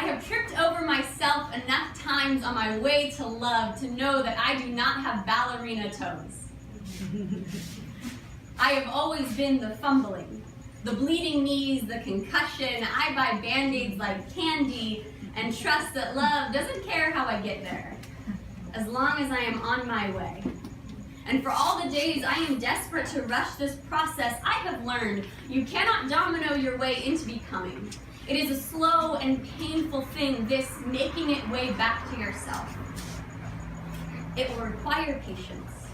I have tripped over myself enough times on my way to love to know that I do not have ballerina toes. I have always been the fumbling, the bleeding knees, the concussion. I buy Band-Aids like candy and trust that love doesn't care how I get there, as long as I am on my way. And for all the days I am desperate to rush this process, I have learned you cannot domino your way into becoming. It is a slow and painful thing, this making it way back to yourself. It will require patience,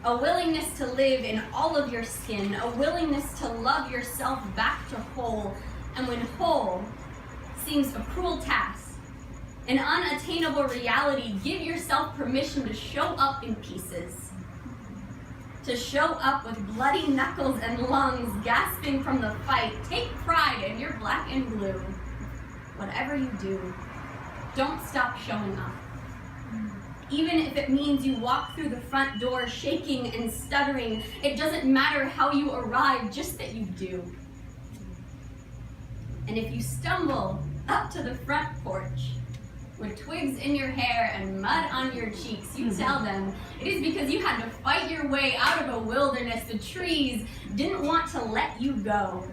a willingness to live in all of your skin, a willingness to love yourself back to whole, and when whole seems a cruel task, an unattainable reality, give yourself permission to show up in pieces, to show up with bloody knuckles and lungs, gasping from the fight. Take pride in your black and blue. Whatever you do, don't stop showing up. Even if it means you walk through the front door shaking and stuttering, it doesn't matter how you arrive, just that you do. And if you stumble up to the front porch with twigs in your hair and mud on your cheeks, you tell them it is because you had to fight your way out of a wilderness. The trees didn't want to let you go.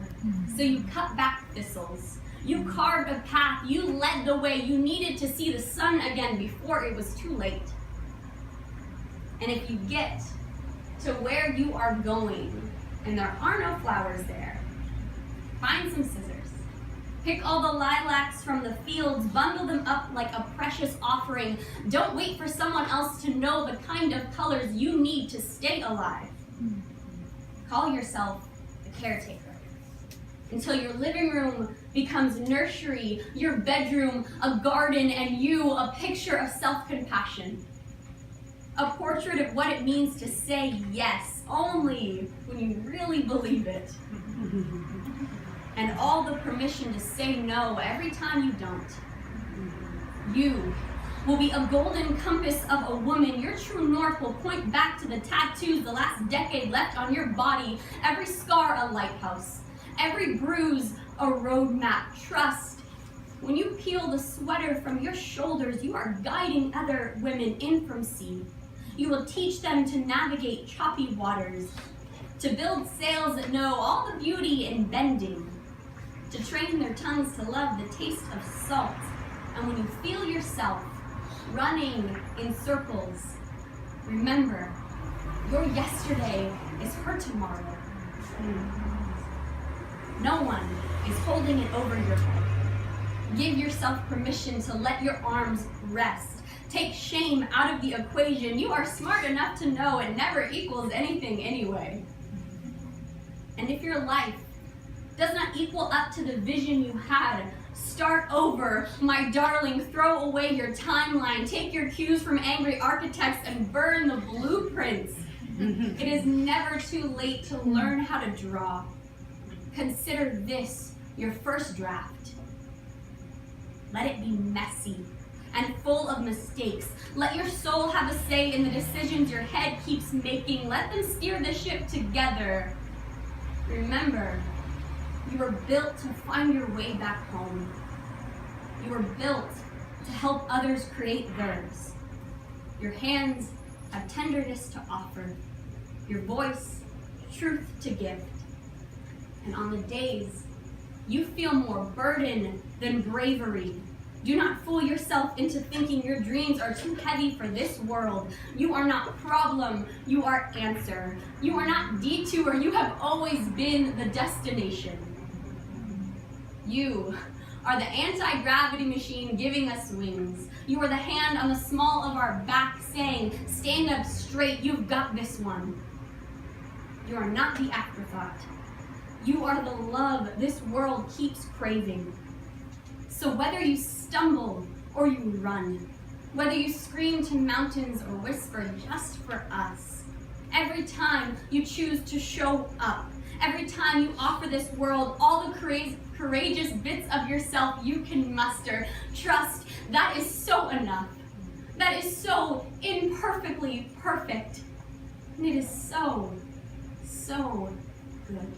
So you cut back thistles. You carved a path. You led the way. You needed to see the sun again before it was too late. And if you get to where you are going and there are no flowers there, find some scissors. Pick all the lilacs from the fields, bundle them up like a precious offering. Don't wait for someone else to know the kind of colors you need to stay alive. Call yourself a caretaker until your living room becomes nursery, your bedroom a garden, and you a picture of self-compassion. A portrait of what it means to say yes, only when you really believe it. And all the permission to say no every time you don't. You will be a golden compass of a woman. Your true north will point back to the tattoos the last decade left on your body. Every scar a lighthouse. Every bruise a roadmap. Trust. When you peel the sweater from your shoulders, you are guiding other women in from sea. You will teach them to navigate choppy waters, to build sails that know all the beauty in bending, to train their tongues to love the taste of salt. And when you feel yourself running in circles, remember, your yesterday is her tomorrow. No one is holding it over your head. Give yourself permission to let your arms rest. Take shame out of the equation. You are smart enough to know it never equals anything anyway. And if your life does not equal up to the vision you had, start over, my darling. Throw away your timeline. Take your cues from angry architects and burn the blueprints. It is never too late to learn how to draw. Consider this your first draft. Let it be messy and full of mistakes. Let your soul have a say in the decisions your head keeps making. Let them steer the ship together. Remember, you were built to find your way back home. You were built to help others create theirs. Your hands have tenderness to offer. Your voice, truth to give. And on the days you feel more burden than bravery, do not fool yourself into thinking your dreams are too heavy for this world. You are not problem, you are answer. You are not detour, you have always been the destination. You are the anti-gravity machine giving us wings. You are the hand on the small of our back saying, stand up straight, you've got this one. You are not the afterthought. You are the love this world keeps craving. So whether you stumble or you run, whether you scream to mountains or whisper just for us, every time you choose to show up, every time you offer this world all the courageous bits of yourself you can muster, trust that is so enough. That is so imperfectly perfect. And it is so, so good.